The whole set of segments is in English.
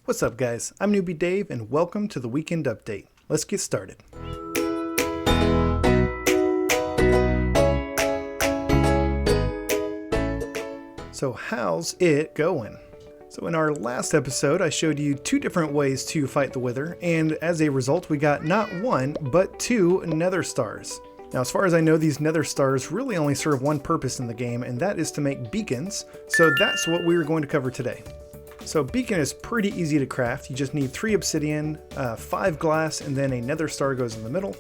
What's up guys, I'm Newbie Dave and welcome to the Weekend Update. Let's get started. So how's it going? So in our last episode I showed you two different ways to fight the Wither, and as a result we got not one but two Nether Stars. Now as far as I know, these Nether Stars really only serve one purpose in the game, and that is to make beacons, so that's what we are going to cover today. So beacon is pretty easy to craft. You just need 3 obsidian, 5 glass, and then a nether star goes in the middle,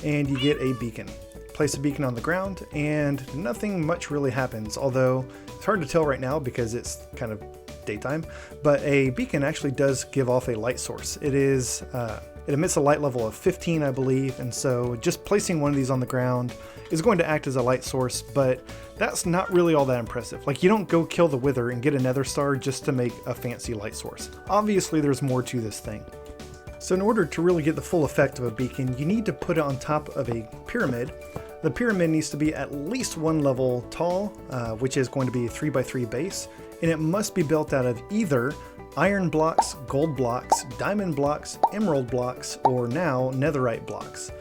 and you get a beacon. Place a beacon on the ground, and nothing much really happens, although it's hard to tell right now because it's kind of daytime, but a beacon actually does give off a light source. It emits a light level of 15, I believe, and so just placing one of these on the ground is going to act as a light source, but that's not really all that impressive. Like, you don't go kill the Wither and get a nether star just to make a fancy light source. Obviously there's more to this thing. So in order to really get the full effect of a beacon, you need to put it on top of a pyramid. The pyramid needs to be at least 1 level tall, which is going to be a 3x3 base, and it must be built out of either iron blocks, gold blocks, diamond blocks, emerald blocks, or now netherite blocks.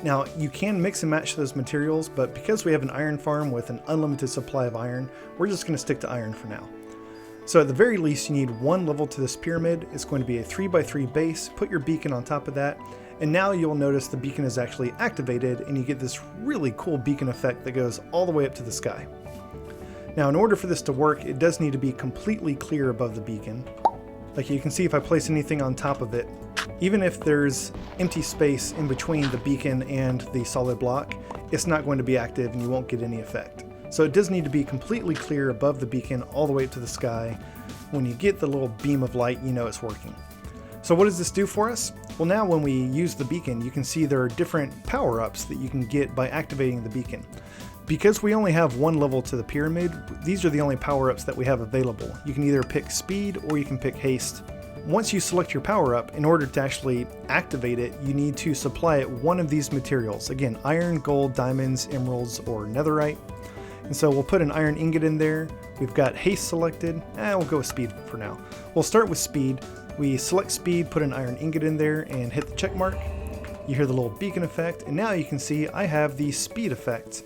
Now you can mix and match those materials, but because we have an iron farm with an unlimited supply of iron, we're just going to stick to iron for now. So at the very least you need 1 level to this pyramid. It's going to be a 3x3 base. Put your beacon on top of that, and now you'll notice the beacon is actually activated and you get this really cool beacon effect that goes all the way up to the sky. Now in order for this to work, it does need to be completely clear above the beacon. Like you can see, if I place anything on top of it, even if there's empty space in between the beacon and the solid block, it's not going to be active and you won't get any effect. So it does need to be completely clear above the beacon all the way up to the sky. When you get the little beam of light, you know it's working. So what does this do for us? Well, now when we use the beacon, you can see there are different power-ups that you can get by activating the beacon. Because we only have 1 level to the pyramid, these are the only power-ups that we have available. You can either pick speed or you can pick haste. Once you select your power-up, in order to actually activate it, you need to supply it one of these materials. Again, iron, gold, diamonds, emeralds, or netherite. And so we'll put an iron ingot in there. We've got haste selected. We'll go with speed for now. We'll start with speed. We select speed, put an iron ingot in there, and hit the check mark. You hear the little beacon effect, and now you can see I have the speed effect.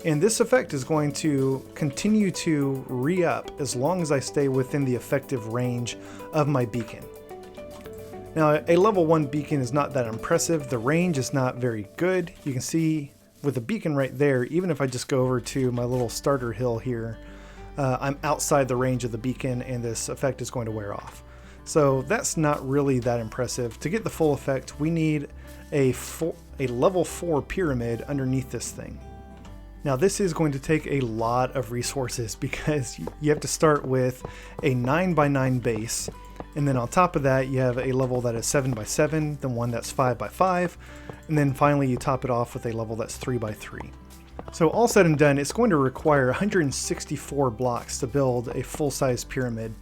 And this effect is going to continue to re-up as long as I stay within the effective range of my beacon. Now, a level 1 beacon is not that impressive. The range is not very good. You can see with the beacon right there, even if I just go over to my little starter hill here, I'm outside the range of the beacon and this effect is going to wear off. So that's not really that impressive. To get the full effect, we need a level 4 pyramid underneath this thing. Now this is going to take a lot of resources because you have to start with a 9x9 base, and then on top of that you have a level that is 7x7, then one that's 5x5, and then finally you top it off with a level that's 3x3. So all said and done, it's going to require 164 blocks to build a full-size pyramid,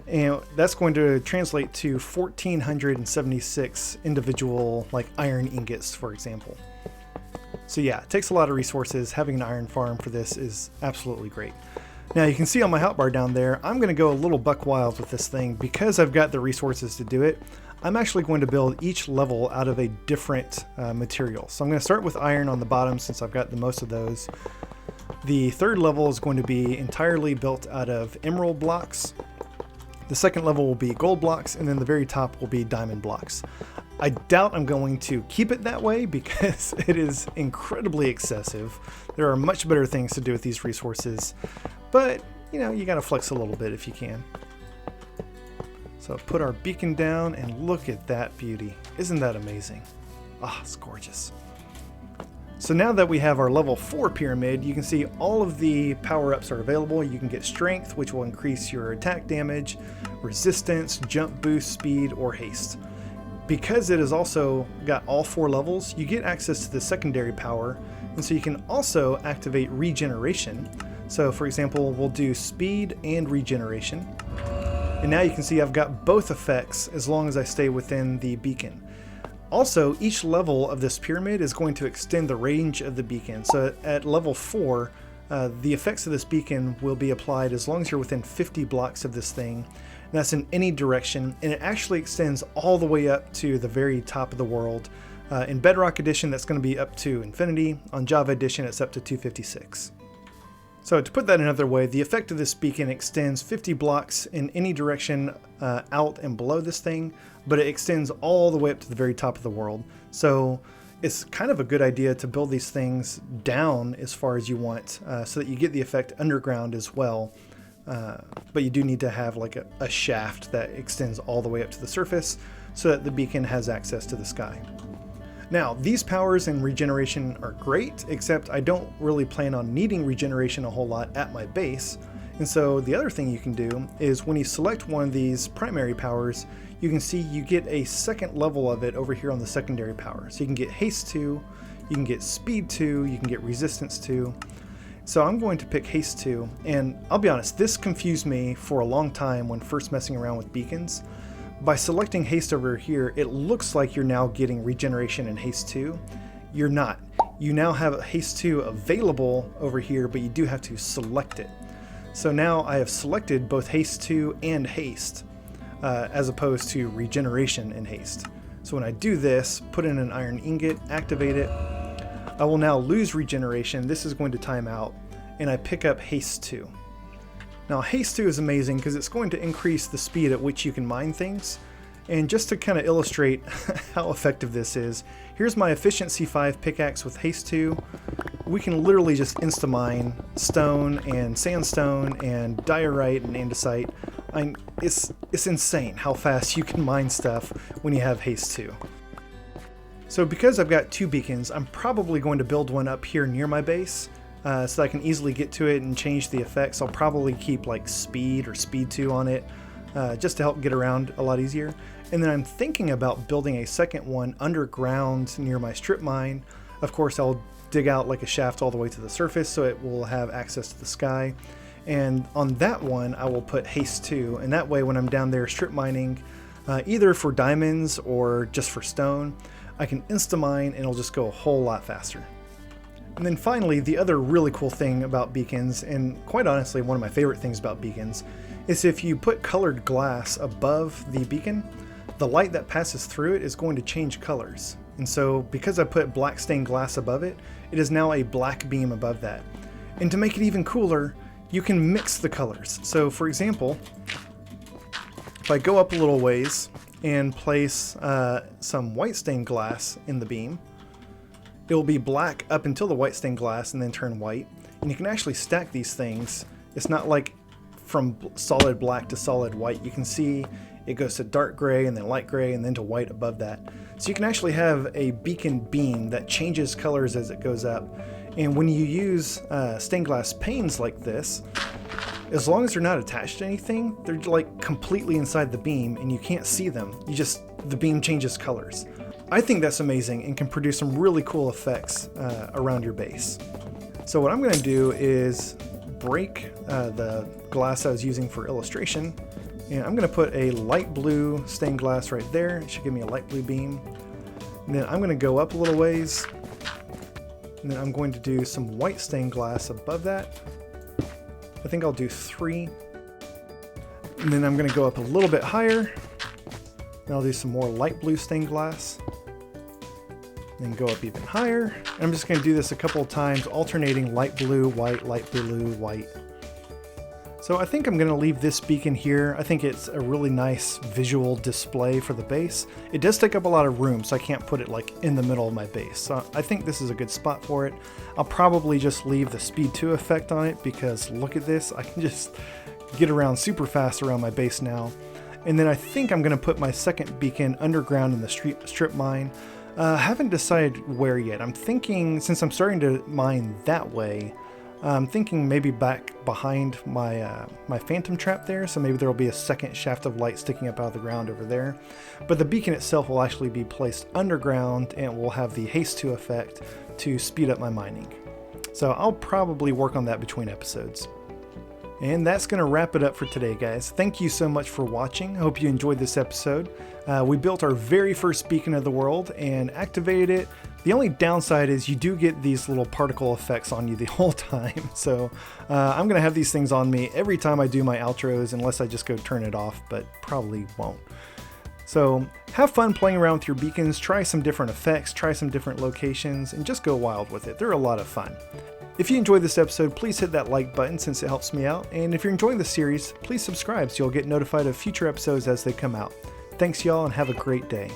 and that's going to translate to 1,476 individual iron ingots, for example. So yeah, it takes a lot of resources. Having an iron farm for this is absolutely great. Now you can see on my hotbar down there, I'm going to go a little buck wild with this thing. Because I've got the resources to do it, I'm actually going to build each level out of a different material. So I'm going to start with iron on the bottom since I've got the most of those. The third level is going to be entirely built out of emerald blocks. The second level will be gold blocks, and then the very top will be diamond blocks. I doubt I'm going to keep it that way because it is incredibly excessive. There are much better things to do with these resources, but you gotta flex a little bit if you can. So put our beacon down and look at that beauty. Isn't that amazing? It's gorgeous. So now that we have our level 4 pyramid, you can see all of the power-ups are available. You can get strength, which will increase your attack damage, resistance, jump boost, speed, or haste. Because it has also got all 4 levels, you get access to the secondary power, and so you can also activate regeneration. So for example, we'll do speed and regeneration. And now you can see I've got both effects as long as I stay within the beacon. Also, each level of this pyramid is going to extend the range of the beacon. So at level 4, the effects of this beacon will be applied as long as you're within 50 blocks of this thing. And that's in any direction, and it actually extends all the way up to the very top of the world. In Bedrock Edition, that's going to be up to infinity. On Java Edition, it's up to 256. So to put that another way, the effect of this beacon extends 50 blocks in any direction out and below this thing, but it extends all the way up to the very top of the world. So it's kind of a good idea to build these things down as far as you want, so that you get the effect underground as well. But you do need to have like a shaft that extends all the way up to the surface so that the beacon has access to the sky. Now, these powers and regeneration are great, except I don't really plan on needing regeneration a whole lot at my base. And so the other thing you can do is when you select one of these primary powers, you can see you get a second level of it over here on the secondary power. So you can get haste 2, you can get speed 2, you can get resistance 2. So I'm going to pick haste 2, and I'll be honest, this confused me for a long time when first messing around with beacons. By selecting haste over here, it looks like you're now getting regeneration in haste 2. You're not. You now have haste 2 available over here, but you do have to select it. So now I have selected both haste 2 and haste, as opposed to regeneration and haste. So when I do this, put in an iron ingot, activate it, I will now lose regeneration. This is going to time out, and I pick up haste 2. Now haste 2 is amazing because it's going to increase the speed at which you can mine things. And just to kind of illustrate how effective this is, here's my efficiency 5 pickaxe with haste 2. We can literally just insta-mine stone and sandstone and diorite and andesite. It's insane how fast you can mine stuff when you have haste 2. So because I've got 2 beacons, I'm probably going to build one up here near my base. So I can easily get to it and change the effects. I'll probably keep like speed or speed 2 on it, just to help get around a lot easier. And then I'm thinking about building a second one underground near my strip mine. Of course, I'll dig out like a shaft all the way to the surface so it will have access to the sky. And on that one, I will put haste 2, and that way when I'm down there strip mining, either for diamonds or just for stone, I can insta-mine and it'll just go a whole lot faster. And then finally, the other really cool thing about beacons, and quite honestly one of my favorite things about beacons, is if you put colored glass above the beacon, the light that passes through it is going to change colors. And so because I put black stained glass above it, it is now a black beam above that. And to make it even cooler, you can mix the colors. So for example, if I go up a little ways and place some white stained glass in the beam, it will be black up until the white stained glass and then turn white. And you can actually stack these things. It's not like from solid black to solid white. You can see it goes to dark gray and then light gray and then to white above that. So you can actually have a beacon beam that changes colors as it goes up. And when you use stained glass panes like this, as long as they're not attached to anything, they're like completely inside the beam and you can't see them. The beam changes colors. I think that's amazing and can produce some really cool effects around your base. So what I'm going to do is break the glass I was using for illustration, and I'm going to put a light blue stained glass right there. It should give me a light blue beam. And then I'm going to go up a little ways, and then I'm going to do some white stained glass above that. I think I'll do 3. And then I'm going to go up a little bit higher, and I'll do some more light blue stained glass. Then go up even higher. And I'm just going to do this a couple of times, alternating light blue, white, light blue, white. So I think I'm going to leave this beacon here. I think it's a really nice visual display for the base. It does take up a lot of room, so I can't put it like in the middle of my base. So I think this is a good spot for it. I'll probably just leave the speed 2 effect on it because look at this. I can just get around super fast around my base now. And then I think I'm going to put my second beacon underground in the strip mine. Haven't decided where yet. I'm thinking, since I'm starting to mine that way, I'm thinking maybe back behind my my phantom trap there, so maybe there will be a second shaft of light sticking up out of the ground over there. But the beacon itself will actually be placed underground and will have the haste 2 effect to speed up my mining. So I'll probably work on that between episodes. And that's going to wrap it up for today, guys. Thank you so much for watching. I hope you enjoyed this episode. We built our very first beacon of the world and activated it. The only downside is you do get these little particle effects on you the whole time. So I'm going to have these things on me every time I do my outros, unless I just go turn it off, but probably won't. So have fun playing around with your beacons, try some different effects, try some different locations, and just go wild with it. They're a lot of fun. If you enjoyed this episode, please hit that like button since it helps me out. And if you're enjoying the series, please subscribe so you'll get notified of future episodes as they come out. Thanks y'all and have a great day.